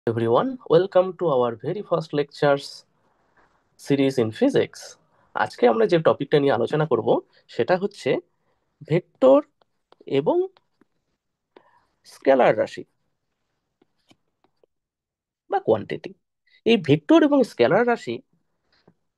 Everyone, welcome to our very first lectures series in physics. আজকে আমরা যে টপিকটা নিয়ে আলোচনা করব সেটা হচ্ছে ভেক্টর এবং স্কেলার রাশি বা কোয়ান্টিটি। এই ভেক্টর এবং স্কেলার রাশি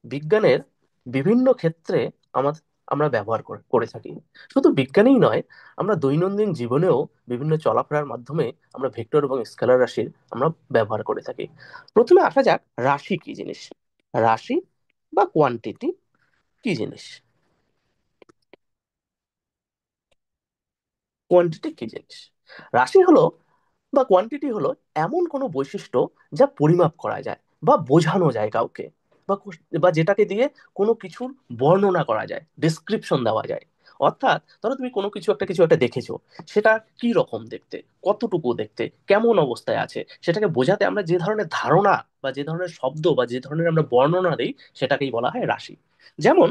বিজ্ঞানের বিভিন্ন ক্ষেত্রে আমাদের আমরা ব্যবহার করে থাকি। শুধু বিজ্ঞানেই নয়, আমরা দৈনন্দিন জীবনেও বিভিন্ন চলাফেরার মাধ্যমে আমরা ভেক্টর এবং স্কেলার রাশির আমরা ব্যবহার করে থাকি। প্রথমে আসা যাক, রাশি কি জিনিস। রাশি বা কোয়ান্টিটি কি জিনিস? কোয়ান্টিটি কি জিনিস? রাশি হলো বা কোয়ান্টিটি হলো এমন কোনো বৈশিষ্ট্য যা পরিমাপ করা যায় বা বোঝানো যায় কাউকে, বা যেটাকে দিয়ে কোনো কিছুর বর্ণনা করা যায়, ডিসক্রিপশন দেওয়া যায়। অর্থাৎ ধরো তুমি কোনো কিছু একটা দেখেছো, সেটা কি রকম দেখতে, কতটুকু দেখতে, কেমন অবস্থায় আছে, সেটাকে বোঝাতে আমরা যে ধরনের ধারণা বা যে ধরনের শব্দ বা যে ধরনের আমরা বর্ণনা দিই, সেটাকেই বলা হয় রাশি। যেমন,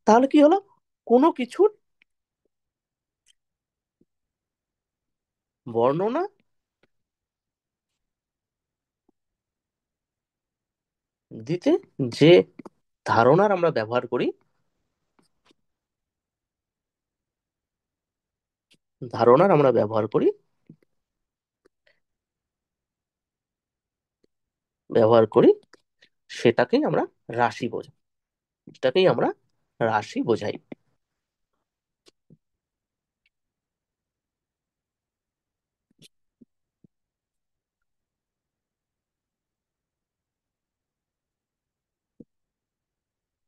তাহলে কি হলো, কোনো কিছুর বর্ণনা দিতে যে ধারণার আমরা ব্যবহার করি, ধারণার আমরা ব্যবহার করি ব্যবহার করি সেটাকেই আমরা রাশি বোঝাই। সেটাকেই আমরা রাশি বোঝাই।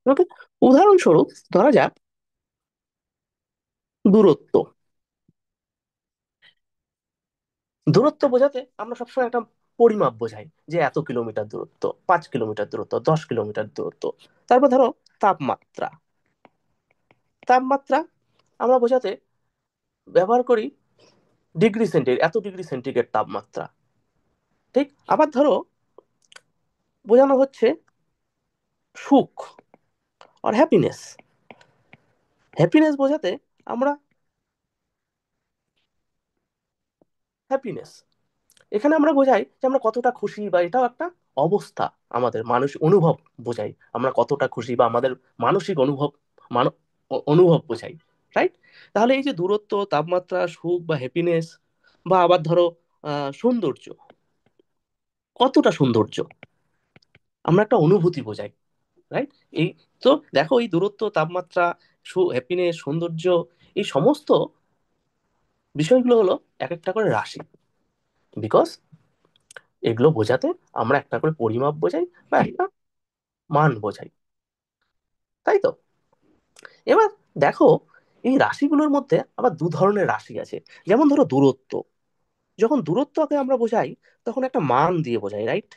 ওকে, উদাহরণস্বরূপ ধরা যাক দূরত্ব। দূরত্ব বোঝাতে আমরা সবসময় একটা পরিমাপ বোঝাই, যে এত কিলোমিটার দূরত্ব, 5 কিলোমিটার দূরত্ব, 10 কিলোমিটার দূরত্ব। তারপর ধরো তাপমাত্রা। তাপমাত্রা আমরা বোঝাতে ব্যবহার করি ডিগ্রি সেন্টিগ্রেড, এত ডিগ্রি সেন্টিগ্রেড তাপমাত্রা। ঠিক, আবার ধরো বোঝানো হচ্ছে সুখ আর হ্যাপিনেস। হ্যাপিনেস বোঝাতে আমরা হ্যাপিনেস, এখানে আমরা বোঝাই যে আমরা কতটা খুশি, বা এটাও একটা অবস্থা, আমাদের মানসিক অনুভব বোঝাই আমরা কতটা খুশি, বা আমাদের মানসিক অনুভব, অনুভব বোঝাই। রাইট? তাহলে এই যে দূরত্ব, তাপমাত্রা, সুখ বা হ্যাপিনেস, বা আবার ধরো সৌন্দর্য, কতটা সৌন্দর্য, আমরা একটা অনুভূতি বোঝাই। রাইট? এই, তো দেখো, এই দূরত্ব, তাপমাত্রা, হ্যাপিনেস, সৌন্দর্য, এই সমস্ত বিষয়গুলো হলো এক একটা করে রাশি। বিকজ এগুলো বোঝাতে আমরা একটা করে পরিমাপ বোঝাই বা একটা মান বোঝাই। তাই তো? এবার দেখো, এই রাশিগুলোর মধ্যে আবার দু ধরনের রাশি আছে। যেমন ধরো দূরত্ব, যখন দূরত্বকে আমরা বোঝাই তখন একটা মান দিয়ে বোঝাই, রাইট?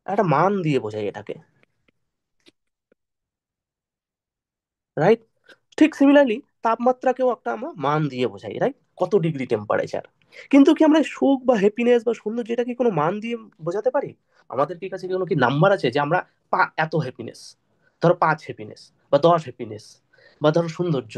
একটা মান দিয়ে বোঝাই এটাকে, রাইট? ঠিক সিমিলারলি তাপমাত্রাকেও একটা আমরা মান দিয়ে বোঝাই, রাইট? কত ডিগ্রি টেম্পারেচার। কিন্তু কি আমরা সুখ বা হ্যাপিনেস বা সৌন্দর্য, এটা কি কোনো মান দিয়ে বোঝাতে পারি? আমাদের কি কাছে কোনো কি নাম্বার আছে যে আমরা এত হ্যাপিনেস, ধরো 5 হ্যাপিনেস বা 10 হ্যাপিনেস, বা ধরো সৌন্দর্য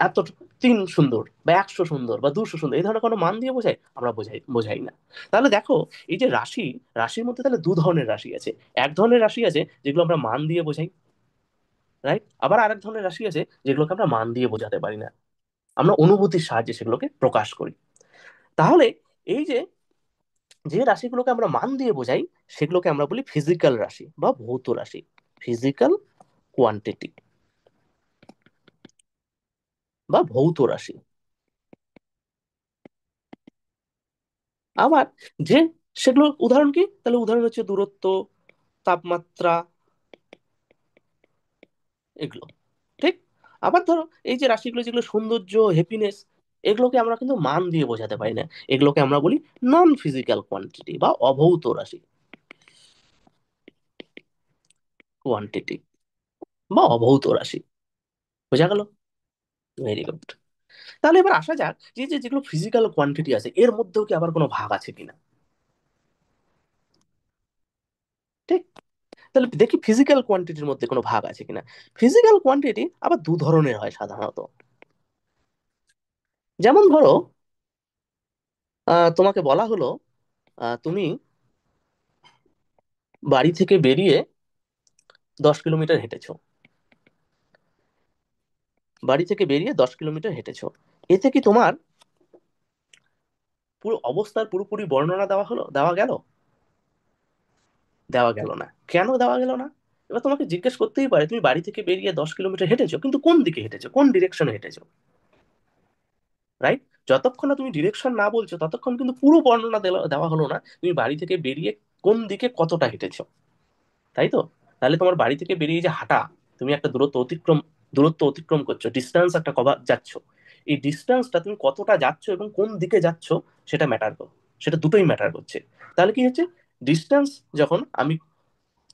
এত, 3 সুন্দর বা 100 সুন্দর বা 200 সুন্দর, এই ধরনের কোনো মান দিয়ে বোঝাই? আমরা বোঝাই না। তাহলে দেখো, এই যে রাশি, রাশির মধ্যে তাহলে দু ধরনের রাশি আছে। এক ধরনের রাশি আছে যেগুলো আমরা মান দিয়ে বোঝাই, রাইট? আবার আরেক ধরনের রাশি আছে যেগুলোকে আমরা মান দিয়ে বোঝাতে পারি না, আমরা অনুভূতির সাহায্যে সেগুলোকে প্রকাশ করি। তাহলে এই যে যে রাশিগুলোকে আমরা মান দিয়ে বোঝাই, সেগুলোকে আমরা বলি ফিজিক্যাল রাশি বা ভৌত রাশি, ফিজিক্যাল কোয়ান্টিটি বা ভৌত রাশি। আবার যে সেগুলোর উদাহরণ কি, তাহলে উদাহরণ হচ্ছে দূরত্ব, তাপমাত্রা, এগুলো। ঠিক? আবার ধরো এই যে রাশিগুলো, যেগুলো সৌন্দর্য, হ্যাপিনেস, এগুলোকে আমরা কিন্তু মান দিয়ে বোঝাতে পারি না, এগুলোকে আমরা বলি নন ফিজিক্যাল কোয়ান্টিটি বা অভৌত রাশি, কোয়ান্টিটি বা অভৌত রাশি। বোঝা গেল? Very good. তাহলে এবার আসা যাক যে যেগুলো ফিজিক্যাল কোয়ান্টিটি আছে, এর মধ্যেও কি আবার কোনো ভাগ আছে কিনা। ঠিক? তাহলে দেখি ফিজিক্যাল কোয়ান্টিটির মধ্যে কোনো ভাগ আছে কিনা। ফিজিক্যাল কোয়ান্টিটি আবার দু ধরনের হয় সাধারণত। যেমন ধরো, তোমাকে বলা হলো তুমি বাড়ি থেকে বেরিয়ে 10 কিলোমিটার হেঁটেছো। বাড়ি থেকে বেরিয়ে 10 কিলোমিটার হেঁটেছো। এতে কি তোমার পুরো অবস্থার পুরোপুরি বর্ণনা দেওয়া হলো, দেওয়া গেল? দেওয়া গেল না। কেন দেওয়া গেল না? এবার তোমাকে জিজ্ঞেস করতেই পারে, তুমি বাড়ি থেকে বেরিয়ে 10 কিলোমিটার হেঁটেছো, কিন্তু কোন দিকে হেঁটেছো, কোন ডিরেকশনে হেঁটেছো? রাইট? যতক্ষণ না তুমি ডিরেকশন না বলছো ততক্ষণ কিন্তু পুরো বর্ণনা দেওয়া হলো না তুমি বাড়ি থেকে বেরিয়ে কোন দিকে কতটা হেঁটেছো। তাই তো? তাহলে তোমার বাড়ি থেকে বেরিয়ে যে হাঁটা, তুমি একটা দূরত্ব অতিক্রম করছো, ডিস্টেন্স একটা কভার যাচ্ছ, এই ডিস্টেন্সটা তুমি কতটা যাচ্ছ এবং কোন দিকে যাচ্ছ সেটা ম্যাটার করো, সেটা দুটোই ম্যাটার করছে। তাহলে কি হচ্ছে, ডিস্টেন্স যখন আমি,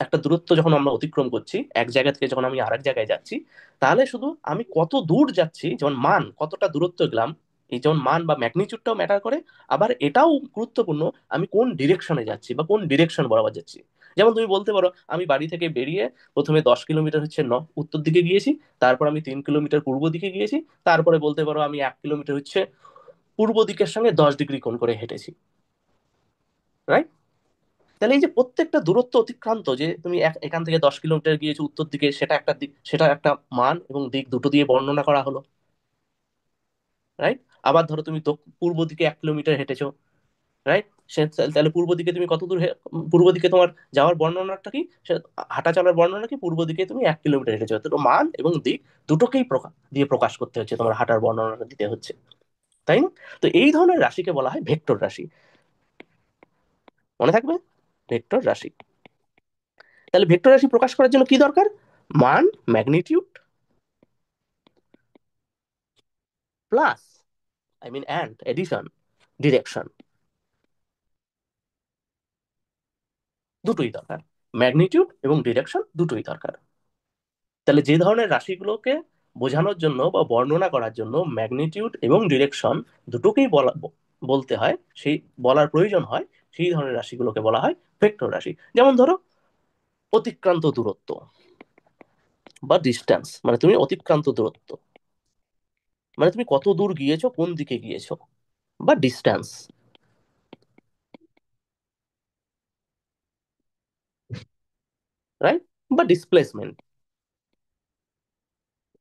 একটা দূরত্ব যখন আমরা অতিক্রম করছি এক জায়গা থেকে যখন আমি আরেক জায়গায় যাচ্ছি, তাহলে শুধু আমি কত দূর যাচ্ছি, যেমন মান কতটা দূরত্ব গেলাম, এই যেমন মান বা ম্যাগনিচিউডটাও ম্যাটার করে। আবার এটাও গুরুত্বপূর্ণ, আমি কোন ডিরেকশনে যাচ্ছি বা কোন ডিরেকশন বরাবর যাচ্ছি। যেমন তুমি বলতে পারো আমি বাড়ি থেকে বেরিয়ে প্রথমে 10 কিলোমিটার হচ্ছে উত্তর দিকে গিয়েছি, তারপর আমি 3 কিলোমিটার পূর্ব দিকে গিয়েছি, তারপরে বলতে পারো আমি 1 কিলোমিটার হচ্ছে পূর্ব দিকের সঙ্গে 10 ডিগ্রি কোণ করে হেঁটেছি। রাইট? তাহলে এই যে প্রত্যেকটা দূরত্ব অতিক্রান্ত, যে তুমি এখান থেকে 10 কিলোমিটার গিয়েছো উত্তর দিকে, সেটা একটা দিক, সেটা একটা মান এবং দিক দুটো দিয়ে বর্ণনা করা হলো। রাইট? আবার ধরো তুমি তো পূর্ব দিকে 1 কিলোমিটার হেঁটেছো। রাইট? সে, তাহলে পূর্ব দিকে তুমি কত দূর পূর্ব দিকে তোমার যাওয়ার বর্ণনাটা কি, সে হাঁটা চলার বর্ণনা কি, পূর্ব দিকে তুমি 1 কিলোমিটার হেঁটেছো, তো মান এবং দিক দুটোকেই প্রকাশ করতে হচ্ছে, তোমার হাঁটার বর্ণনাটা দিতে হচ্ছে। তাই না? তো এই ধরনের রাশিকে বলা হয় ভেক্টর রাশি। মনে থাকবে, ভেক্টর রাশি। তাহলে ভেক্টর রাশি প্রকাশ করার জন্য কি দরকার? মান, magnitude, plus, I mean and addition, direction, দুটোই দরকার। ম্যাগনিটিউড এবং ডিরেকশন দুটোই দরকার। তাহলে যে ধরনের রাশিগুলোকে বোঝানোর জন্য বা বর্ণনা করার জন্য ম্যাগনিটিউড এবং ডিরেকশন দুটোকেই বলতে হয়, সেই বলার প্রয়োজন হয়, সেই ধরনের রাশিগুলোকে বলা হয় ভেক্টর রাশি। যেমন ধরো অতিক্রান্ত দূরত্ব বা ডিস্টেন্স, মানে তুমি অতিক্রান্ত দূরত্ব, মানে তুমি কত দূর গিয়েছো, কোন দিকে গিয়েছো, বা ডিস্টেন্স। রাইট? বা ডিসপ্লেসমেন্ট,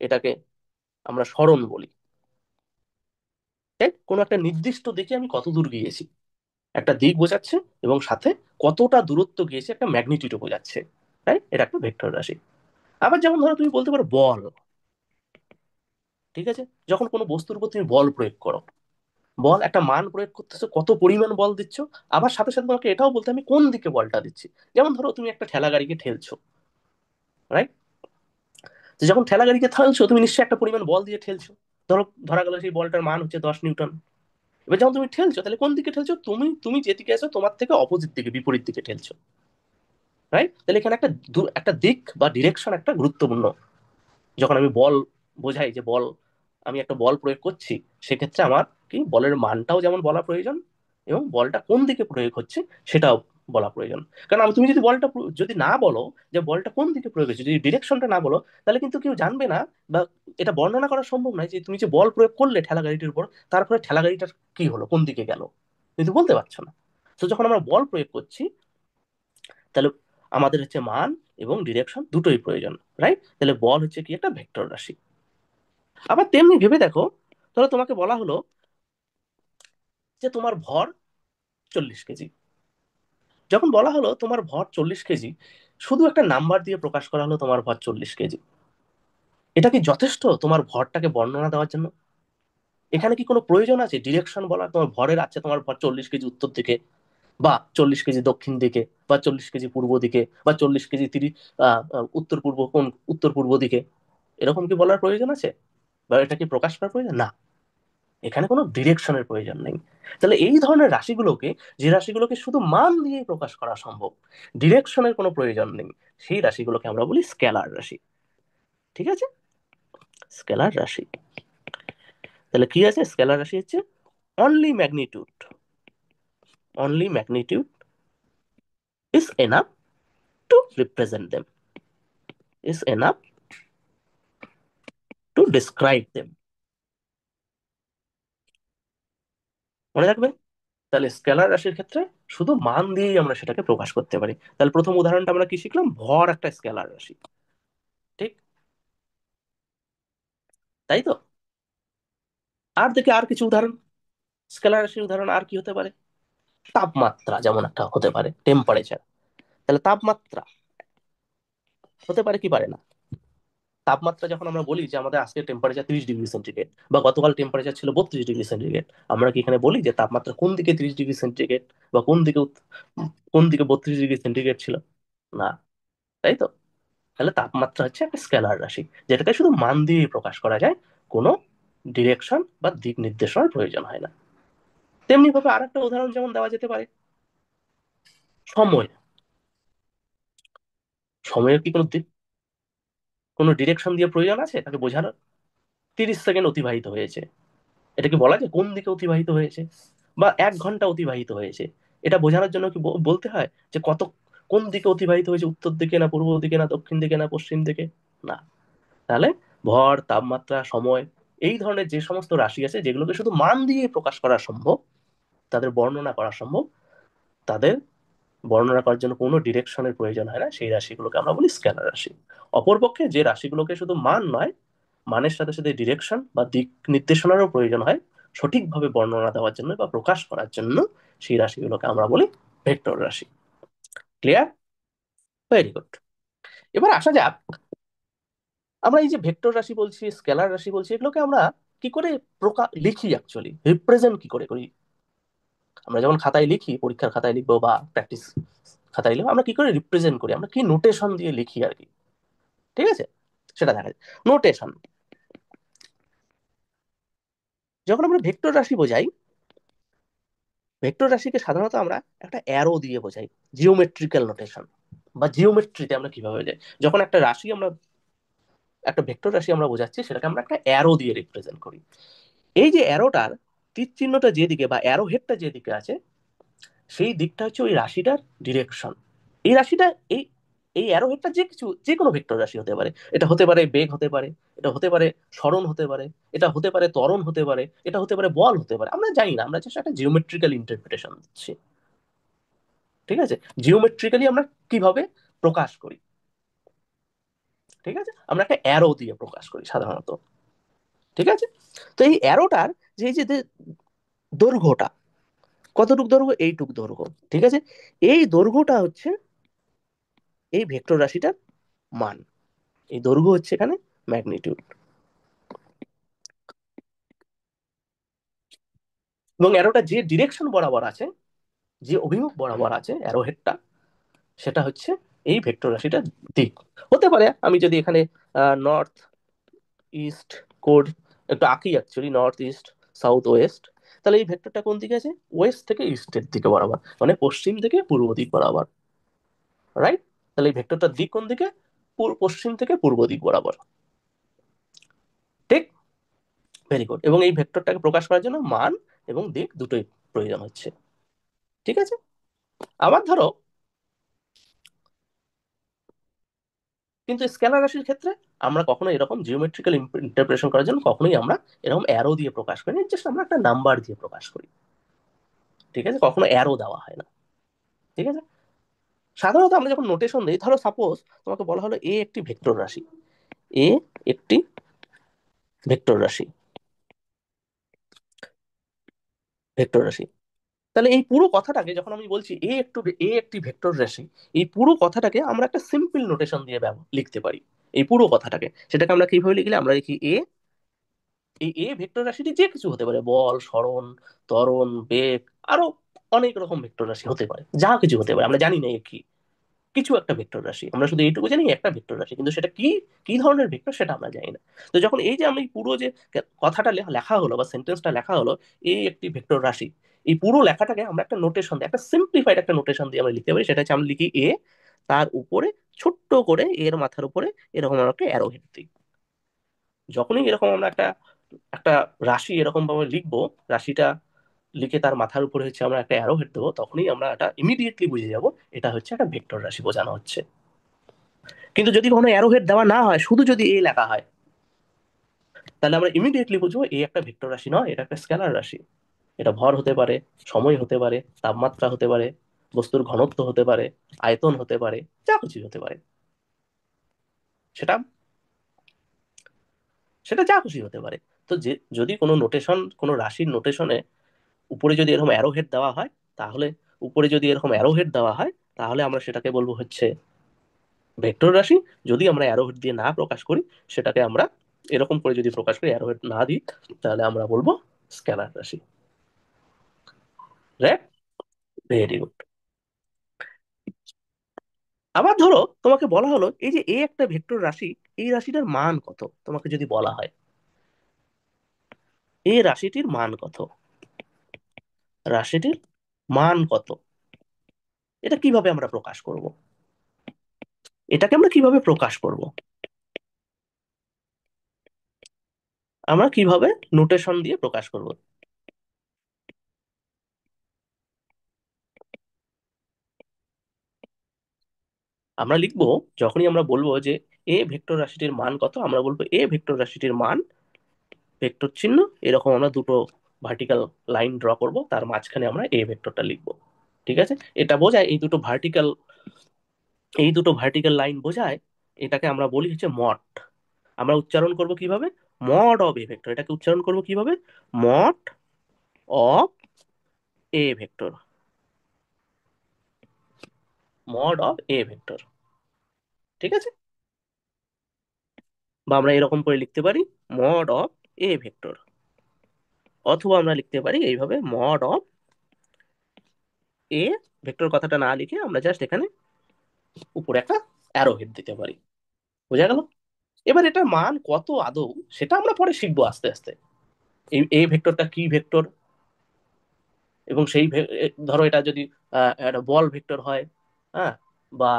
এটাকে আমরা সরণ বলি। রাইট? কোনো একটা নির্দিষ্ট দিকে আমি কত দূর গিয়েছি, একটা দিক বোঝাচ্ছে, এবং সাথে কতটা দূরত্ব গিয়েছে একটা ম্যাগনিটিউডও বোঝাচ্ছে। রাইট? এটা একটা ভেক্টর রাশি। আবার যেমন ধরো তুমি বলতে পারো বল। ঠিক আছে? যখন কোনো বস্তুর উপর তুমি বল প্রয়োগ করো, বল একটা মান প্রয়োগ করতেছো, কত পরিমাণ বল দিচ্ছ, আবার সাথে সাথে তোমাকে এটাও বলতে হবে আমি কোন দিকে বলটা দিচ্ছি। যেমন ধরো তুমি একটা ঠেলা গাড়িকে ঠেলছো। রাইট? তো যখন ঠেলা গাড়িকে ঠেলছো তুমি নিশ্চয়ই একটা পরিমাণ বল দিয়ে ঠেলছো। ধরা গেল সেই বলটার মান হচ্ছে 10 নিউটন। এবার যখন তুমি ঠেলছো, তাহলে কোন দিকে ঠেলছো, তুমি তুমি যেদিকে আছো তোমার থেকে অপোজিট দিকে, বিপরীত দিকে ঠেলছো। রাইট? তাহলে এখানে একটা দিক বা ডিরেকশন একটা গুরুত্বপূর্ণ। যখন আমি বল বোঝাই যে বল, আমি একটা বল প্রয়োগ করছি, সেক্ষেত্রে আমার কি বলের মানটাও যেমন বলা প্রয়োজন, এবং বলটা কোন দিকে প্রয়োগ হচ্ছে সেটাও বলা প্রয়োজন। কারণ তুমি যদি যদি না বলো যে বলটা কোন দিকে প্রয়োগ হচ্ছে, যদি ডিরেকশনটা না বলো, তাহলে কিন্তু কেউ জানবে না, বা এটা বর্ণনা করা সম্ভব নয় যে তুমি যে বল প্রয়োগ করলে ঠেলা গাড়িটির উপর, তারপরে ঠেলা গাড়িটার কি হলো, কোন দিকে গেল, কিন্তু বলতে পারছো না। তো যখন আমরা বল প্রয়োগ করছি, তাহলে আমাদের হচ্ছে মান এবং ডিরেকশন দুটোই প্রয়োজন। রাইট? তাহলে বল হচ্ছে কি একটা ভেক্টর রাশি। আবার তেমনি ভেবে দেখো, ধরো তোমাকে বলা হলো যে তোমার ভর 40 কেজি। যখন বলা হলো তোমার ভর 40 কেজি, শুধু একটা নাম্বার দিয়ে প্রকাশ করা হলো তোমার ভর 40 কেজি, এটা কি যথেষ্ট তোমার ভরটাকে বর্ণনা দেওয়ার জন্য? এখানে কি কোনো প্রয়োজন আছে ডিরেকশন বলার, তোমার ভরের আছে তোমার ভর 40 কেজি উত্তর দিকে, বা 40 কেজি দক্ষিণ দিকে, বা 40 কেজি পূর্ব দিকে, বা 40 কেজি উত্তর পূর্ব কোন, উত্তর পূর্ব দিকে, এরকম কি বলার প্রয়োজন আছে, বা এটা কি প্রকাশ করার প্রয়োজন না? এখানে কোনো ডিরেকশনের প্রয়োজন নেই। তাহলে এই ধরনের রাশিগুলোকে, যে রাশিগুলোকে শুধু মান দিয়ে প্রকাশ করা সম্ভব, ডিরেকশনের কোনো প্রয়োজন নেই, সেই রাশিগুলোকে আমরা বলি স্কেলার রাশি। ঠিক আছে? স্কেলার রাশি। তাহলে কি আছে, স্কেলার রাশি হচ্ছে only magnitude, only magnitude is enough to represent them, is enough to describe them. মনে রাখবে? তাহলে স্কেলার রাশির ক্ষেত্রে শুধু মান দিয়েই আমরা সেটাকে প্রকাশ করতে পারি। তাহলে প্রথম উদাহরণটা আমরা কি শিখলাম? ভর একটা স্কেলার রাশি, ঠিক? তাই তো। আর দেখি আর কিছু উদাহরণ, স্কেলার রাশির উদাহরণ আর কি হতে পারে? তাপমাত্রা যেমন একটা হতে পারে, টেম্পারেচার। তাহলে তাপমাত্রা হতে পারে কি পারে না? তাপমাত্রা যখন আমরা বলি যে আমাদের আজকে টেম্পারেচার 30 ডিগ্রি সেন্টিগ্রেড, বা গতকাল টেম্পারেচার ছিল 32 ডিগ্রি সেন্টিগ্রেড, আমরা কি এখানে বলি যে তাপমাত্রা কোন দিকে 30 ডিগ্রি সেন্টিগ্রেড বা কোন দিকে 32 ডিগ্রি সেন্টিগ্রেড ছিল? না, তাই তো। তাহলে তাপমাত্রা হচ্ছে একটা স্কেলার রাশি, যেটাকে শুধু মান দিয়ে প্রকাশ করা যায়, কোনো ডিরেকশন বা দিক নির্দেশনার প্রয়োজন হয় না। তেমনি ভাবে আর একটা উদাহরণ যেমন দেওয়া যেতে পারে, সময়। সময়ের কি কোনো ডিরেকশন দিয়ে প্রয়োজন আছে তাকে বোঝানোর? 30 সেকেন্ড অতিবাহিত হয়েছে, এটা কি বলা যায় কোন দিকে অতিবাহিত হয়েছে? বা 1 ঘন্টা অতিবাহিত হয়েছে, এটা বোঝানোর জন্য কি বলতে হয় যে কোন দিকে অতিবাহিত হয়েছে, উত্তর দিকে না পূর্ব দিকে না দক্ষিণ দিকে না পশ্চিম দিকে? না। তাহলে ভর, তাপমাত্রা, সময়, এই ধরনের যে সমস্ত রাশি আছে যেগুলোকে শুধু মান দিয়ে প্রকাশ করা সম্ভব, তাদের বর্ণনা করা সম্ভব, তাদের বর্ণনা করার জন্য কোনো ডিরেকশনের প্রয়োজন হয় না, সেই রাশিগুলোকে আমরা বলি স্কেলার রাশি। অপরপক্ষে যে রাশিগুলোকে শুধু মান নয়, মানের সাথে সাথে ডিরেকশন বা দিক নির্দেশনারও প্রয়োজন হয় সঠিকভাবে বর্ণনা দেওয়ার জন্য বা প্রকাশ করার জন্য, সেই রাশিগুলোকে আমরা বলি ভেক্টর রাশি। ক্লিয়ার? Very good. এবার আসা যাক, আমরা এই যে ভেক্টর রাশি বলছি, স্কেলার রাশি বলছি, এগুলোকে আমরা কি করে লিখি, অ্যাকচুয়ালি রিপ্রেজেন্ট কি করে করি? আমরা যেমন খাতায় লিখি, পরীক্ষার খাতায় লিখবো বা প্র্যাকটিস খাতায় লিখবো, আমরা কি করে রিপ্রেজেন্ট করি, আমরা কি নোটেশন দিয়ে লিখি আর কি, ঠিক আছে? সেটা দেখা যায়। নোটেশন, যখন আমরা ভেক্টর রাশি বোঝাই, ভেক্টর রাশিকে সাধারণত আমরা একটা অ্যারো দিয়ে বোঝাই, জিওমেট্রিক্যাল নোটেশন বা জিওমেট্রিতে আমরা কিভাবে বোঝাই, যখন একটা রাশি আমরা, একটা ভেক্টর রাশি আমরা বোঝাচ্ছি, সেটাকে আমরা একটা অ্যারো দিয়ে রিপ্রেজেন্ট করি। এই যে অ্যারোটার তীর চিহ্নটা যেদিকে বা অ্যারো হেডটা যেদিকে আছে, সেই দিকটা হচ্ছে ওই রাশিটার ডিরেকশন। এই রাশিটা, এই এই অ্যারো হেডটা যে কিছু, যে কোনো ভেক্টর রাশি হতে পারে, এটা হতে পারে বেগ হতে পারে, এটা হতে পারে সরণ হতে পারে, এটা হতে পারে ত্বরণ হতে পারে, এটা হতে পারে বল হতে পারে, আমরা জানি না, আমরা জাস্ট একটা জিওমেট্রিক্যাল ইন্টারপ্রিটেশন দিচ্ছি, ঠিক আছে? জিওমেট্রিক্যালি আমরা কিভাবে প্রকাশ করি, ঠিক আছে? আমরা একটা অ্যারো দিয়ে প্রকাশ করি সাধারণত, ঠিক আছে? তো এই অ্যারোটার যে এই যে দৈর্ঘ্যটা, কতটুক দৈর্ঘ্য? এইটুক দৈর্ঘ্য, ঠিক আছে? এই দৈর্ঘ্যটা হচ্ছে এই ভেক্টর রাশিটার মান, এই দৈর্ঘ্য হচ্ছে এখানে ম্যাগনিটিউড। এবং অ্যারোটা যে ডিরেকশন বরাবর আছে, যে অভিমুখ বরাবর আছে অ্যারো হেডটা, সেটা হচ্ছে এই ভেক্টর রাশিটার দিক। হতে পারে আমি যদি এখানে নর্থ ইস্ট কোড একটু আঁকি, actually north east south West, তাহলে এই ভেক্টরটা কোন দিকে আছে? ওয়েস্ট থেকে ইস্টের দিকে বরাবর, মানে পশ্চিম থেকে পূর্ব দিক বরাবর, রাইট? তাহলে এই ভেক্টরটার দিক কোন দিকে? পশ্চিম থেকে পূর্ব দিক বরাবর, ঠিক? Very good. এবং এই ভেক্টরটাকে প্রকাশ করার জন্য মান এবং দিক দুটোই প্রয়োজন হচ্ছে, ঠিক আছে? আবার ধরো, কিন্তু স্কেলার রাশির ক্ষেত্রে আমরা কখনো এরকম জিওমেট্রিক্যাল ইন্টারপ্রিটেশন করার জন্য কখনোই আমরা এরকম অ্যারো দিয়ে প্রকাশ করি না, জাস্ট আমরা একটা নাম্বার দিয়ে প্রকাশ করি, ঠিক আছে? কখনো অ্যারো দেওয়া হয় না, ঠিক আছে? সাধারণত আমরা যখন নোটেশন দিই, ধরো সাপোজ তোমাকে বলা হলো এ একটি ভেক্টর রাশি, এ একটি ভেক্টর রাশি, ভেক্টর রাশি। তাহলে এই পুরো কথাটাকে যখন আমি বলছি এ একটি ভেক্টর রাশি, এই পুরো কথাটাকে আমরা একটা সিম্পল নোটেশন দিয়ে লিখতে পারি। এই পুরো কথাটাকে, সেটাকে আমরা কিভাবে লিখলে, আমরা লিখি এ ভেক্টর রাশিটি যে কিছু হতে পারে, বল, সরণ, ত্বরণ, বেগ, আরো অনেক রকম ভেক্টর রাশি হতে পারে, যা কিছু হতে পারে, আমরা জানি না এ কি, কিছু একটা ভেক্টর রাশি, আমরা শুধু এইটুকু জানি একটা ভেক্টর রাশি, কিন্তু সেটা কি, কি ধরনের ভেক্টর সেটা আমরা জানি না। তো যখন এই যে আমি পুরো যে কথাটা লেখা হলো বা সেন্টেন্সটা লেখা হলো, এই একটি ভেক্টর রাশি, এই পুরো লেখাটাকে আমরা একটা নোটেশন দিয়ে, একটা সিম্পলিফাইড একটা নোটেশন দিয়ে আমরা লিখতে পারি, সেটা হচ্ছে আমরা লিখি তার উপরে ছোট্ট করে, এর মাথার উপরে এরকম আমরা একটা অ্যারো হেড দিই। যখনই এরকম আমরা একটা একটা রাশি এরকম ভাবে লিখবো, রাশিটা লিখে তার মাথার উপরে হচ্ছে আমরা একটা অ্যারো হেড দেবো, তখনই আমরা এটা ইমিডিয়েটলি বুঝে যাব এটা হচ্ছে একটা ভেক্টর রাশি বোঝানো হচ্ছে। কিন্তু যদি কোনো অ্যারো হেড দেওয়া না হয়, শুধু যদি লেখা হয়, তাহলে আমরা ইমিডিয়েটলি বুঝবো একটা ভেক্টর রাশি নয়, এটা একটা স্কেলার রাশি। এটা ভর হতে পারে, সময় হতে পারে, তাপমাত্রা হতে পারে, বস্তুর ঘনত্ব হতে পারে, আয়তন হতে পারে, যা কিছু হতে পারে। সেটা সেটা যা খুশি হতে পারে। তো যে যদি কোনো নোটেশন, কোনো রাশির নোটেশনে উপরে যদি এরকম অ্যারো হেড দেওয়া হয়, তাহলে উপরে যদি এরকম অ্যারো হেড দেওয়া হয়, তাহলে আমরা সেটাকে বলবো হচ্ছে ভেক্টর রাশি। যদি আমরা অ্যারো হেড দিয়ে না প্রকাশ করি, সেটাকে আমরা এরকম করে যদি প্রকাশ করি, অ্যারো হেড না দিই, তাহলে আমরা বলবো স্কেলার রাশি। Right, very good. আবার ধরো তোমাকে বলা হলো এই যে এ একটা ভেক্টর রাশি, এই রাশিটার মান কত, তোমাকে যদি বলা হয় এ রাশিটির মান কত, রাশিটির মান কত, এটা কিভাবে আমরা প্রকাশ করব, এটাকে আমরা কিভাবে প্রকাশ করব, আমরা কিভাবে নোটেশন দিয়ে প্রকাশ করব? আমরা লিখবো, যখনই আমরা বলবো যে এ ভেক্টর রাশিটির মান কত, আমরা বলবো এ ভেক্টর রাশিটির মান, ভেক্টর চিহ্ন, এরকম আমরা দুটো ভার্টিক্যাল লাইন ড্র করব, তার মাঝখানে আমরা এ ভেক্টরটা লিখবো। ঠিক আছে, এটা বোঝায় এই দুটো ভার্টিক্যাল লাইন বোঝায়, এটাকে আমরা বলি হচ্ছে মড। আমরা উচ্চারণ করব কিভাবে? মড অফ এ ভেক্টর, এটাকে উচ্চারণ করব কিভাবে? Mod of A vector, mod of A vector. ঠিক আছে, বা আমরা এরকম করে লিখতে পারি মড অফ এ ভেক্টর, অথবা আমরা লিখতে পারি এইভাবে মড অফ এ ভেক্টর, কথাটা না লিখে আমরা জাস্ট এখানে উপরে একটা অ্যারো হেড দিতে পারি। বোঝা গেল? এবার এটার মান কত আদৌ, সেটা আমরা পরে শিখবো আস্তে আস্তে। এই এ ভেক্টরটা কি ভেক্টর, এবং ধরো এটা যদি একটা বল ভেক্টর হয়, হ্যাঁ, বা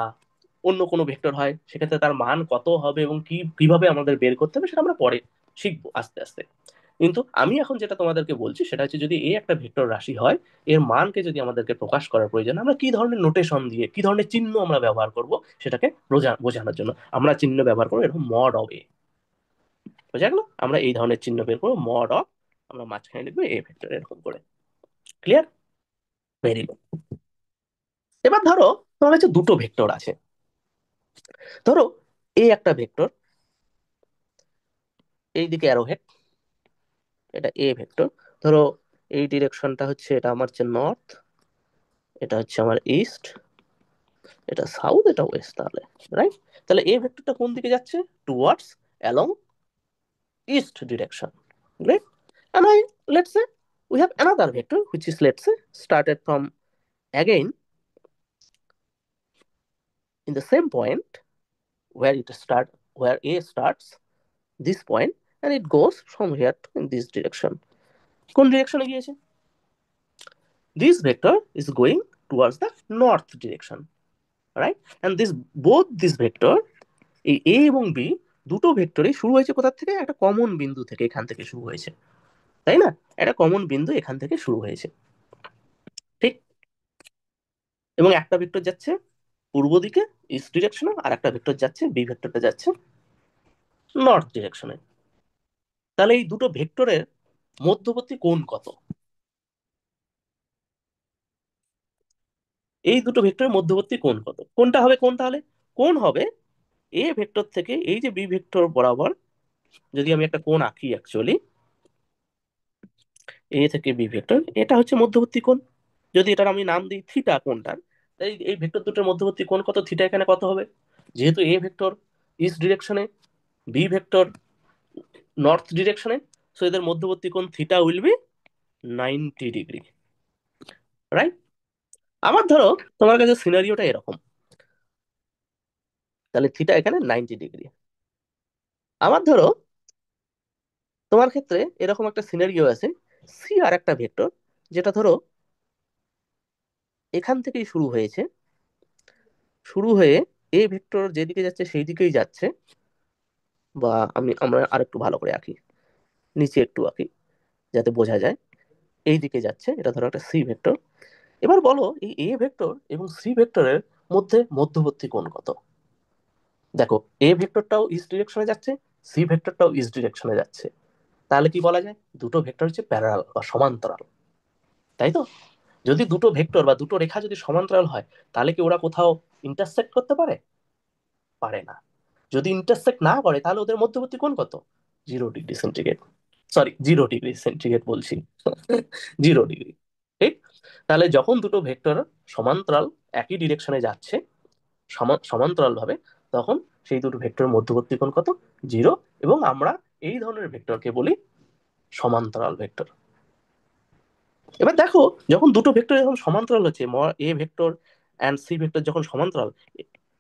অন্য কোনো ভেক্টর হয়, সেক্ষেত্রে তার মান কত হবে এবং কিভাবে আমাদের বের করতে হবে, সেটা আমরা পরে শিখবো আস্তে আস্তে। কিন্তু আমি এখন যেটা তোমাদেরকে বলছি সেটা হচ্ছে, যদি এই একটা ভেক্টর রাশি হয়, এর মানকে যদি আমাদেরকে প্রকাশ করার প্রয়োজন, আমরা কি ধরনের নোটেশন দিয়ে, কি ধরনের চিহ্ন আমরা ব্যবহার করব, সেটাকে বোঝানোর জন্য আমরা চিহ্ন ব্যবহার করবো এরকম মড অফ এ। বোঝা গেল? আমরা এই ধরনের চিহ্ন বের করবো মড অফ, আমরা মাঝখানে লিখবো এ ভেক্টর, এরকম করে। ক্লিয়ার? Very good. এবার ধরো তোমার কাছে দুটো ভেক্টর আছে। ধরো এ একটা ভেক্টর, এইদিকে অ্যারোহেড, এটা এ ভেক্টর। ধরো এই ডিরেকশনটা হচ্ছে, এটা আমার হচ্ছে নর্থ, এটা হচ্ছে আমার ইস্ট, এটা সাউথ, এটা ওয়েস্ট, তাহলে রাইট। তাহলে এ ভেক্টরটা কোন দিকে যাচ্ছে? Towards, along east direction. Great. And let's say we have another vector which is, let's say, started from again in the same point where A starts this point, and it goes from here to in this direction. কোন ডিরেকশনে গিয়েছে? This vector is going towards the north direction, right? And this vector, এই এ এবং B দুটো ভেক্টরই শুরু হয়েছে কোথা থেকে? একটা কমন বিন্দু থেকে, এখান থেকে শুরু হয়েছে, তাই না? একটা কমন বিন্দু এখান থেকে শুরু হয়েছে, ঠিক? এবং একটা ভেক্টর যাচ্ছে পূর্ব দিকে, ইস্ট ডিরেকশনে, আর একটা ভেক্টর যাচ্ছে, বি ভেক্টরটা যাচ্ছে নর্থ ডিরেকশনে। তাহলে এই দুটো ভেক্টরের মধ্যবর্তী কোণ কত? এই দুটো ভেক্টরের মধ্যবর্তী কোণ কত? কোনটা হবে কোণ তাহলে? কোণ হবে এ ভেক্টর থেকে এই যে বি ভেক্টর বরাবর, যদি আমি একটা কোণ আঁকি অ্যাকচুয়ালি, এ থেকে বি ভেক্টর, এটা হচ্ছে মধ্যবর্তী কোণ। যদি এটার আমি নাম দিই থিটা কোণটার, তাই এই ভেক্টর দুটোর মধ্যবর্তী কোণ কত? থিটা এখানে কত হবে? যেহেতু এ ভেক্টর ইস্ট ডিরেকশনে, বি ভেক্টর নর্থ ডিরেকশনে, সো এদের মধ্যবর্তী কোণ theta will be 90 degree, right? আমার ধরো তোমার কাছে সিনারিওটা এরকম, তাহলে থিটা এখানে 90 ডিগ্রি। আমার ধরো তোমার ক্ষেত্রে এরকম একটা সিনারিও আছে, সি আর একটা ভেক্টর, যেটা ধরো এখান থেকেই শুরু হয়েছে, শুরু হয়ে এ ভেক্টর যেদিকে যাচ্ছে সেই দিকেই যাচ্ছে, বা আমরা আরেকটু ভালো করে আঁকি, নিচে একটু আঁকি যাতে বোঝা যায়, এই দিকে যাচ্ছে, এটা ধরো একটা সি ভেক্টর। এবার বলো এই এ ভেক্টর এবং সি ভেক্টরের মধ্যে মধ্যবর্তী কোণ কত? দেখো, এ ভেক্টরটাও ইস্ট ডিরেকশনে যাচ্ছে, সি ভেক্টরটাও ইস্ট ডিরেকশনে যাচ্ছে, তাহলে কি বলা যায়? দুটো ভেক্টর হচ্ছে প্যারালাল বা সমান্তরাল। তাই তো? যদি দুটো ভেক্টর বা দুটো রেখা যদি সমান্তরাল হয়, তাহলে কি ওরা কোথাও ইন্টারসেক্ট করতে পারে? পারে না। যদি ইন্টারসেক্ট না করে, তাহলে ওদের মধ্যবর্তী কোণ কত? 0 degree centigrade. Sorry, 0 degree centigrade বলছি। 0 ডিগ্রি। ঠিক। তাহলে যখন দুটো ভেক্টর সমান্তরাল, একই ডিরেকশনে যাচ্ছে সমান্তরাল ভাবে, তখন সেই দুটো ভেক্টরের মধ্যবর্তী কোণ কত? 0। এবং আমরা এই ধরনের ভেক্টরকে বলি সমান্তরাল ভেক্টর। এবার দেখো, যখন দুটো ভেক্টর যখন সমান্তরাল হচ্ছে, A vector and C vector যখন সমান্তরাল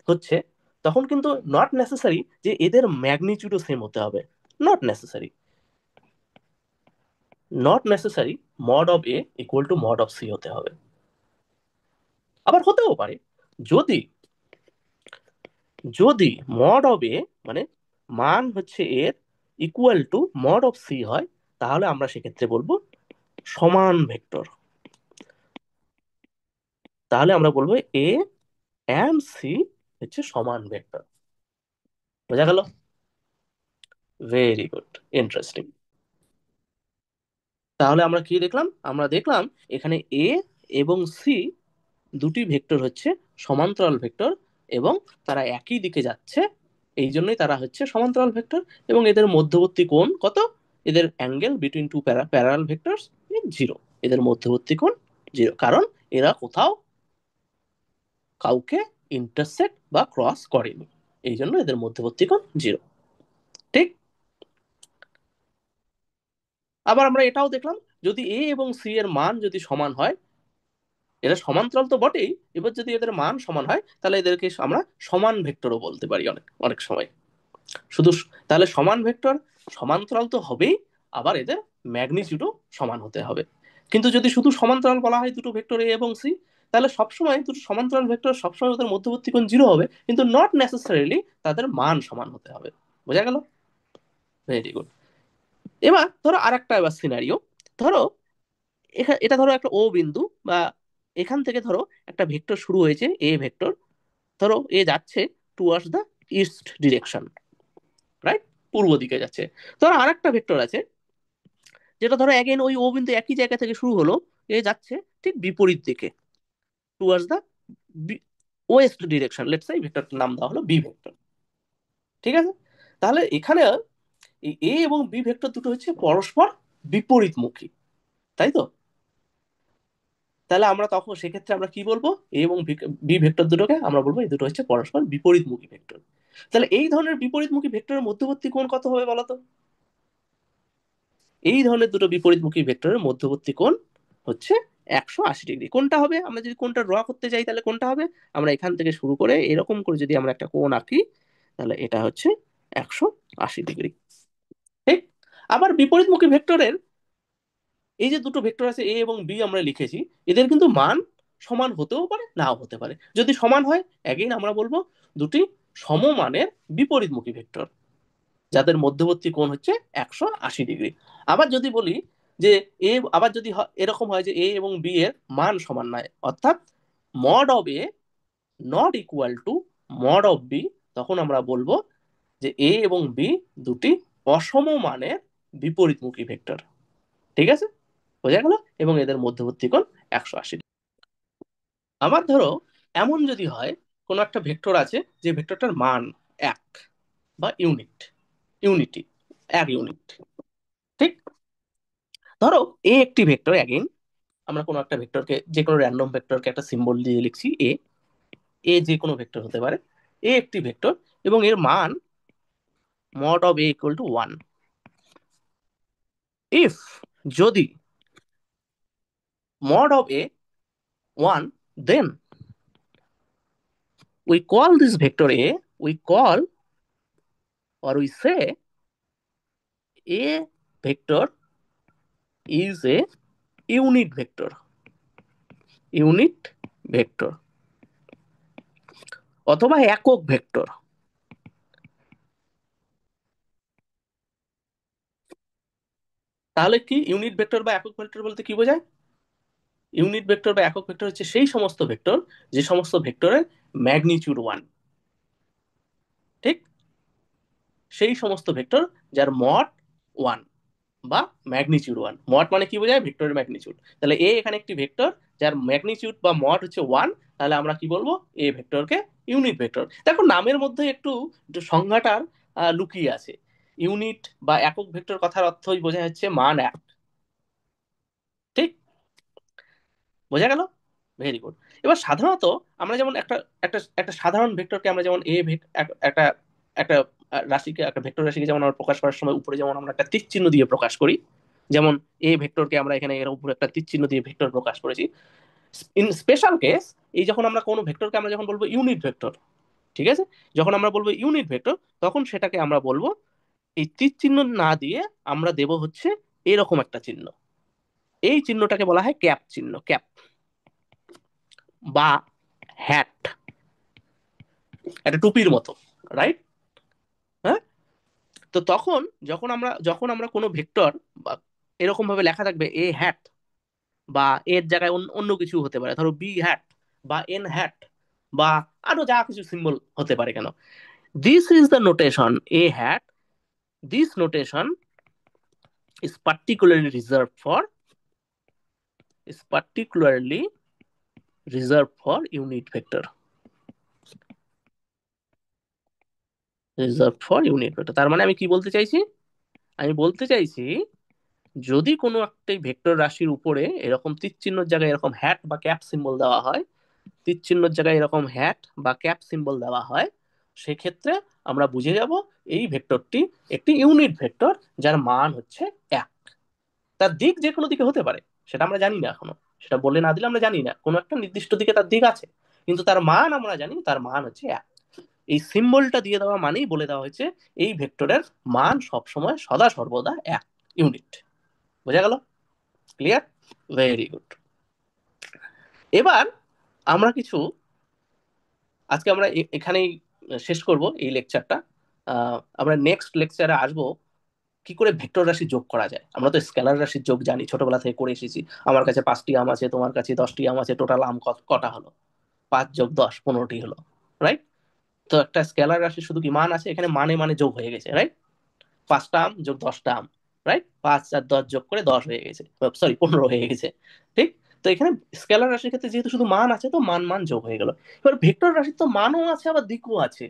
হচ্ছে, তখন কিন্তু নট নেসেসারি যে এদের ম্যাগনিটিউডও সেম হতে হবে। Not necessary. Not necessary mod of A equal to mod of C হতে হবে। আবার হতেও পারে, যদি যদি মড অফ এ মানে মান হচ্ছে এর equal to mod of C হয়, তাহলে আমরা সেক্ষেত্রে বলবো সমান ভেক্টর। তাহলে আমরা বলবো এ অ্যান্ড সি হচ্ছে সমান ভেক্টর। বোঝা গেল? Very good, interesting. তাহলে আমরা কি দেখলাম? আমরা দেখলাম এখানে এ এবং সি দুটি ভেক্টর হচ্ছে সমান্তরাল ভেক্টর, এবং তারা একই দিকে যাচ্ছে, এই জন্যই তারা হচ্ছে সমান্তরাল ভেক্টর। এবং এদের মধ্যবর্তী কোণ কত? এদের angle between two parallel vectors 0। এদের মধ্যবর্তী কোণ 0, কারণ এরা কোথাও কাউকে ইন্টারসেক্ট বা ক্রস করেনি, এই জন্য এদের মধ্যবর্তী কোণ 0। ঠিক। আবার আমরা এটাও দেখলাম, যদি এ এবং সি এর মান যদি সমান হয়, এরা সমান্তরাল তো বটেই, এবার যদি এদের মান সমান হয়, তাহলে এদেরকে আমরা সমান ভেক্টরও বলতে পারি অনেক অনেক সময়। শুধু তাহলে সমান ভেক্টর সমান্তরাল তো হবেই, আবার এদের ম্যাগনিটিউডও সমান হতে হবে। কিন্তু যদি শুধু সমান্তরাল বলা হয় দুটো ভেক্টর এ এবং সি, তাহলে সবসময় দুটো সমান্তরাল ভেক্টর সবসময় ওদের মধ্যবর্তী কোণ 0 হবে, কিন্তু নট নেসেসারিলি তাদের মান সমান হতে হবে। বোঝা গেল? Very good. এবার ধরো আরেকটা এবার সিনারিও। ধরো এটা ধরো একটা ও বিন্দু, বা এখান থেকে ধরো একটা ভেক্টর শুরু হয়েছে, এ ভেক্টর। ধরো এ যাচ্ছে towards the east direction, right? পূর্ব দিকে যাচ্ছে। ধরো আরেকটা ভেক্টর আছে, যেটা ধরো অ্যাগেন ওই ও বিন্দু একই জায়গা থেকে শুরু হলো, এ যাচ্ছে ঠিক বিপরীত দিকে, towards the west direction. Let's say ভেক্টরটার নাম দেওয়া হলো বি ভেক্টর। ঠিক আছে? তাহলে এখানে এই এ এবং বি ভেক্টর দুটো হচ্ছে পরস্পর বিপরীতমুখী, তাই তো? তাহলে আমরা তখন সেক্ষেত্রে আমরা কি বলবো? এ এবং বি ভেক্টর দুটোকে আমরা বলবো এই দুটো হচ্ছে পরস্পর বিপরীতমুখী ভেক্টর। তাহলে এই ধরনের বিপরীতমুখী ভেক্টরের মধ্যবর্তী কোণ কত হবে বলতো? এই ধরনের দুটো বিপরীতমুখী ভেক্টরের মধ্যবর্তী কোণ হচ্ছে 180 ডিগ্রি। কোনটা হবে? আমরা যদি কোনটা ড্র করতে যাই, তাহলে কোনটা হবে? আমরা এখান থেকে শুরু করে এরকম করে যদি আমরা একটা কোণ আঁকি, তাহলে এটা হচ্ছে 180 ডিগ্রি। ঠিক। আবার বিপরীতমুখী ভেক্টরের এই যে দুটো ভেক্টর আছে এ এবং বি আমরা লিখেছি, এদের কিন্তু মান সমান হতেও পারে, নাও হতে পারে। যদি সমান হয়, অ্যাগেইন আমরা বলবো দুটি সমমানের বিপরীতমুখী ভেক্টর, যাদের মধ্যবর্তী কোণ হচ্ছে 180 ডিগ্রি। আবার যদি বলি যে আবার যদি এরকম হয় যে এ এবং বি এর মান সমান নয়, অর্থাৎ mod of A not equal to mod of B, তখন আমরা বলবো যে এ এবং বি দুটি অসমমানের বিপরীতমুখী ভেক্টর। ঠিক আছে? বোঝা গেল? এবং এদের মধ্যবর্তী কোণ 180। আবার ধরো এমন যদি হয়, কোনো একটা ভেক্টর আছে যে ভেক্টরটার মান 1 বা ইউনিটি, 1 ইউনিট। ঠিক। ধরো এ একটি ভেক্টর, অ্যাগেইন আমরা কোনো একটা ভেক্টরকে, যে কোনো র্যান্ডম ভেক্টরকে একটা সিম্বল দিয়ে লিখছি এ। এ যে কোনো ভেক্টর হতে পারে। এ একটি ভেক্টর, এবং এর মান mod of A equal two 1। If, যদি mod of a 1, then we call this vector a, we call, or we say a vector is a unit vector, unit vector, অথবা একক ভেক্টর। তাহলে কি ইউনিট ভেক্টর বা একক vector বলতে কি বোঝায়? ইউনিট ভেক্টর বা একক ভেক্টর হচ্ছে সেই সমস্ত ভেক্টর যে সমস্ত ভেক্টরের ম্যাগনিটিউড 1। ঠিক। সেই সমস্ত ভেক্টর যার মড 1 বা ম্যাগনিটিউড 1। মড মানে কি বোঝায়? ভেক্টরের ম্যাগনিটিউড। তাহলে এ এখানে একটি ভেক্টর যার ম্যাগনিটিউড বা মড হচ্ছে 1, তাহলে আমরা কি বলবো? এ ভেক্টরকে ইউনিট ভেক্টর। দেখো নামের মধ্যে একটু একটু সংজ্ঞাটার লুকিয়ে আছে। ইউনিট বা একক ভেক্টর কথার অর্থই বোঝা যাচ্ছে মান এক। ঠিক বোঝা গেল? Very good. এবার সাধারণত আমরা যেমন একটা একটা একটা সাধারণ ভেক্টরকে আমরা যেমন একটা একটা রাশিকে, একটা ভেক্টর রাশিকে যেমন আমরা প্রকাশ করার সময় উপরে যেমন আমরা একটা তীর চিহ্ন দিয়ে প্রকাশ করি, যেমন এ ভেক্টরকে আমরা এখানে এর উপরে একটা তীর চিহ্ন দিয়ে ভেক্টর প্রকাশ করেছি। ইন স্পেশাল কেস, এই যখন আমরা কোনো ভেক্টরকে আমরা যখন বলবো ইউনিট ভেক্টর, ঠিক আছে, যখন আমরা বলবো ইউনিট ভেক্টর, তখন সেটাকে আমরা বলবো এই তীর চিহ্ন না দিয়ে আমরা দেব হচ্ছে এরকম একটা চিহ্ন। এই চিহ্নটাকে বলা হয় ক্যাপ চিহ্ন, ক্যাপ বা হ্যাট, একটা টুপির মতো, রাইট? হ্যাঁ। তো তখন যখন আমরা কোনো ভেক্টর বা এরকম ভাবে লেখা থাকবে এ হ্যাট, বা এর জায়গায় অন্য কিছু হতে পারে, ধরো বি হ্যাট বা এন হ্যাট, বা আরো যা কিছু সিম্বল হতে পারে কেন, this is the notation A hat, this notation is particularly reserved for is particularly reserved for unit vector, reserved for unit vector। তার মানে আমি কি বলতে চাইছি? আমি বলতে চাইছি যদি কোনো একটা ভেক্টর রাশির উপরে এরকম তীর চিহ্নের জায়গায় এরকম হ্যাট বা ক্যাপ সিম্বল দেওয়া হয়, তীর চিহ্নের জায়গায় এরকম হ্যাট বা ক্যাপ সিম্বল দেওয়া হয়, সেক্ষেত্রে আমরা বুঝে যাব এই ভেক্টরটি একটি ইউনিট ভেক্টর যার মান হচ্ছে 1। তার দিক যে কোনো দিকে হতে পারে, সেটা আমরা জানি না এখনো, সেটা বলে না দিলে আমরা জানি না, কোনো একটা নির্দিষ্ট দিকে তার দিক আছে, কিন্তু তার মান আমরা জানি, তার মান হচ্ছে 1। এই সিম্বলটা দিয়ে দেওয়া মানেই বলে দেওয়া হয়েছে এই ভেক্টরের মান সবসময় সদা সর্বদা 1 ইউনিট। বোঝা গেল? ক্লিয়ার? Very good. এবার আমরা কিছু, আজকে আমরা এখানেই শেষ করব এই লেকচারটা। আমরা নেক্সট লেকচারে আসবো কি করে ভেক্টর রাশি যোগ করা যায়। আমরা তো স্কেলার রাশির যোগ জানি, ছোটবেলা থেকে করে এসেছি। আমার কাছে 5টি আম আছে, তোমার কাছে 10টি আম আছে, টোটাল আম কটা হলো? 5 + 10 15টি হলো, রাইট? তো একটা স্কেলার রাশি শুধু কি মান আছে, এখানে মানে মানে যোগ হয়ে গেছে, রাইট? 5টা আম যোগ 10টা আম, রাইট? 5 আর 10 যোগ করে 10 হয়ে গেছে, সরি 15 হয়ে গেছে, ঠিক? তো এখানে স্কেলার রাশির ক্ষেত্রে যেহেতু শুধু মান আছে, তো মান মান যোগ হয়ে গেল। এবার ভেক্টর রাশির তো মানও আছে আবার দিকও আছে,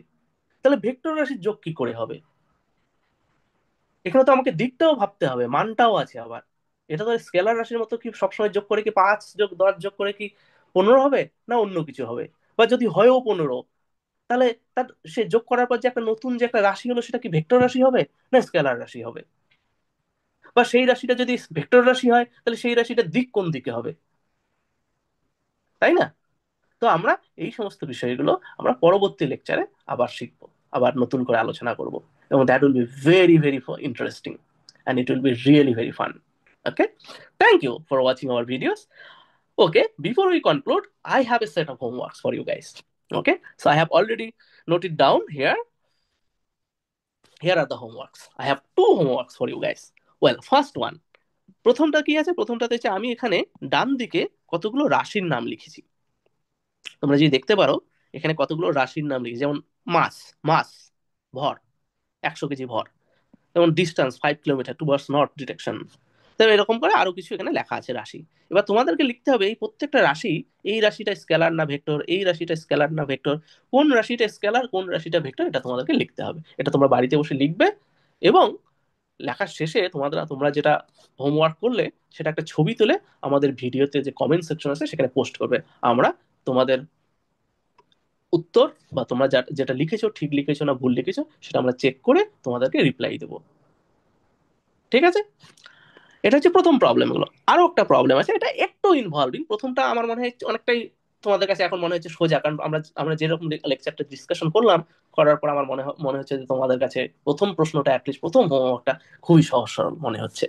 তাহলে ভেক্টর রাশির যোগ কি করে হবে? এখানে তো আমাকে দিকটাও ভাবতে হবে, মানটাও আছে আবার। এটা তো স্কেলার রাশির মতো কি সবসময় যোগ করে কি 5 + 10 যোগ করে কি 15 হবে, না অন্য কিছু হবে? বা যদি হয়ও 15, তাহলে তার সে যোগ করার পর যে একটা নতুন যে একটা রাশি হলো, সেটা কি ভেক্টর রাশি হবে না স্কেলার রাশি হবে? বা সেই রাশিটা যদি ভেক্টর রাশি হয়, তাহলে সেই রাশিটার দিক কোন দিকে হবে, তাই না? তো আমরা এই সমস্ত বিষয়গুলো আমরা পরবর্তী লেকচারে আবার শিখবো, আবার নতুন করে আলোচনা করব, এবং that will be very very interesting, and it will be really very fun. Okay, thank you for watching our videos. Okay, before we conclude, I have a set of homeworks for you guys. Okay, so I have already noted down here. Here are the homeworks. I have two homeworks for you guys. Well, first one, প্রথমটা কি আছে? প্রথমটাতে হচ্ছে আমি এখানে ডান দিকে কতগুলো রাশির নাম লিখেছি। তোমরা যদি দেখতে পারো, এখানে কতগুলো রাশির নাম লিখেছি, যেমন মাস, মাস ভর, 100 কেজি ভর, যেমন distance 5 kilometre towards north direction. তবে এরকম করে আরো কিছু এখানে লেখা আছে রাশি। এবার তোমাদেরকে লিখতে হবে এই প্রত্যেকটা রাশি, এই রাশিটা স্কেলার না ভেক্টর, এই রাশিটা স্কেলার না ভেক্টর, কোন রাশিটা স্কেলার কোন রাশিটা ভেক্টর, এটা তোমাদেরকে লিখতে হবে। এটা তোমরা বাড়িতে বসে লিখবে, এবং লেখার শেষে তোমরা যেটা হোমওয়ার্ক করলে সেটা একটা ছবি তুলে আমাদের ভিডিওতে যে কমেন্ট সেকশন আছে সেখানে পোস্ট করবে। আমরা তোমাদের উত্তর বা তোমরা যেটা লিখেছো ঠিক লিখেছো না ভুল লিখেছো সেটা আমরা চেক করে তোমাদেরকে রিপ্লাই দেবো। ঠিক আছে? এটা হচ্ছে প্রথম প্রবলেম। হলো আরো একটা প্রবলেম আছে, এটা একটু ইনভলভিং। প্রথমটা আমার মনে হয় অনেকটাই তোমাদের কাছে এখন মনে হচ্ছে সোজা, কারণ আমরা আমরা যেরকম লেকচারটা ডিসকাশন করলাম, করার পর আমার মনে হচ্ছে যে তোমাদের কাছে প্রথম প্রশ্নটা, অ্যাটলিস্ট প্রথম হোমওয়ার্কটা খুবই সহজ সরল মনে হচ্ছে।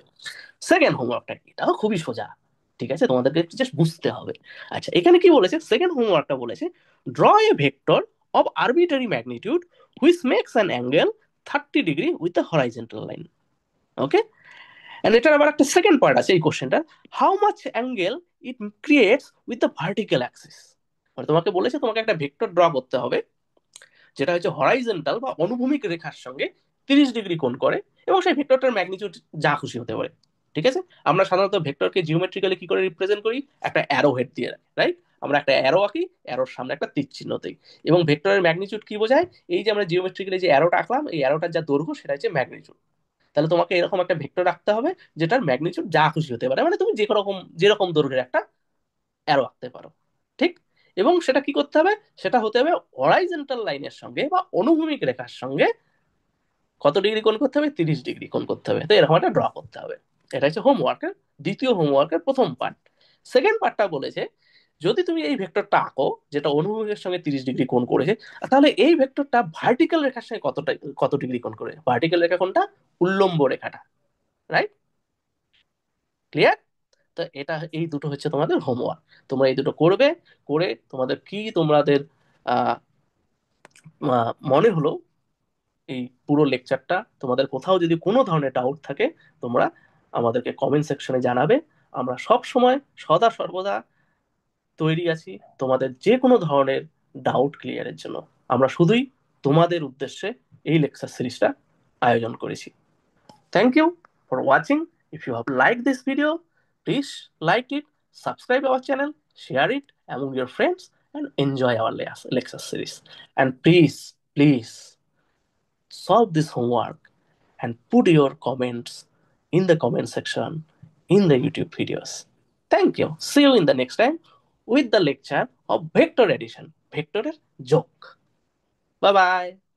সেকেন্ড হোমওয়ার্কটা এটাও খুবই সোজা, ঠিক আছে, তোমাদেরকে একটু জাস্ট বুঝতে হবে। আচ্ছা, এখানে কি বলেছে? সেকেন্ড হোমওয়ার্কটা বলেছে draw a vector of arbitrary magnitude which makes an angle 30 degree with the horizontal line. Okay, and এটার আবার একটা সেকেন্ড পার্ট আছে এই কোশ্চেনটার, how much angle it creates with the vertical axis. মানে তোমাকে বলেছে তোমাকে একটা ভেক্টর ড্র করতে হবে যেটা হচ্ছে হরাইজন্টাল বা অনুভূমিক রেখার সঙ্গে 30 ডিগ্রি কোণ করে, এবং সেই ভেক্টরটার ম্যাগনিটিউড যা খুশি হতে পারে। ঠিক আছে, আমরা সাধারণত ভেক্টরকে জিওমেট্রিক্যালি কি করে রিপ্রেজেন্ট করি, একটা অ্যারো হেড দিয়ে, রাইট? আমরা একটা অ্যারো আঁকি, অ্যারোর সামনে একটা তীর চিহ্ন দিই, এবং ভেক্টরের ম্যাগনিটিউড কি বোঝায়, এই যে আমরা জিওমেট্রিক্যালি যে অ্যারোটা আঁকলাম, এই অ্যারোটার যা দৈর্ঘ্য সেটা হচ্ছে ম্যাগনিটিউড। তাহলে তোমাকে এরকম একটা ভেক্টর রাখতে হবে যেটার ম্যাগনিটিউড যা খুশি হতে পারে, মানে তুমি যে রকম যেরকম দৈর্ঘ্যের একটা অ্যারো আঁকতে পারো। ঠিক, এবং সেটা কি করতে হবে, সেটা হতে হবে হরাইজন্টাল লাইনের সঙ্গে বা অনুভূমিক রেখার সঙ্গে কত ডিগ্রি কোণ করতে হবে, 30 ডিগ্রি কোণ করতে হবে। তো এরকম একটা ড্র করতে হবে। এটা হচ্ছে হোমওয়ার্কের দ্বিতীয় হোমওয়ার্কের প্রথম পার্ট। সেকেন্ড পার্টটা বলেছে, যদি তুমি এই ভেক্টরটা আঁকো যেটা অনুভূমিকের সঙ্গে 30 ডিগ্রি কোণ করেছে, তাহলে এই ভেক্টরটা ভার্টিক্যাল রেখার সঙ্গে কত ডিগ্রি কোণ করে। ভার্টিক্যাল রেখা কোনটা, উল্লম্ব রেখাটা, রাইট? ক্লিয়ার? তো এটা, এই দুটো হচ্ছে তোমাদের হোমওয়ার্ক। তোমরা এই দুটো করবে, করে তোমাদের কি তোমাদের আহ মনে হলো এই পুরো লেকচারটা। তোমাদের কোথাও যদি কোনো ধরনের ডাউট থাকে, তোমরা আমাদেরকে কমেন্ট সেকশনে জানাবে। আমরা সব সময় সদা সর্বদা তৈরি আছি তোমাদের যে কোনো ধরনের ডাউট ক্লিয়ারের জন্য। আমরা শুধুই তোমাদের উদ্দেশ্যে এই লেকচার সিরিজটা আয়োজন করেছি। Thank you for watching. If you have like this video, please like it, subscribe our channel, share it among your friends, and enjoy our lecture series. And please solve this homework and put your comments in the comment section in the YouTube videos. Thank you. See you in the next time with the lecture of vector addition, vector joke. Bye bye.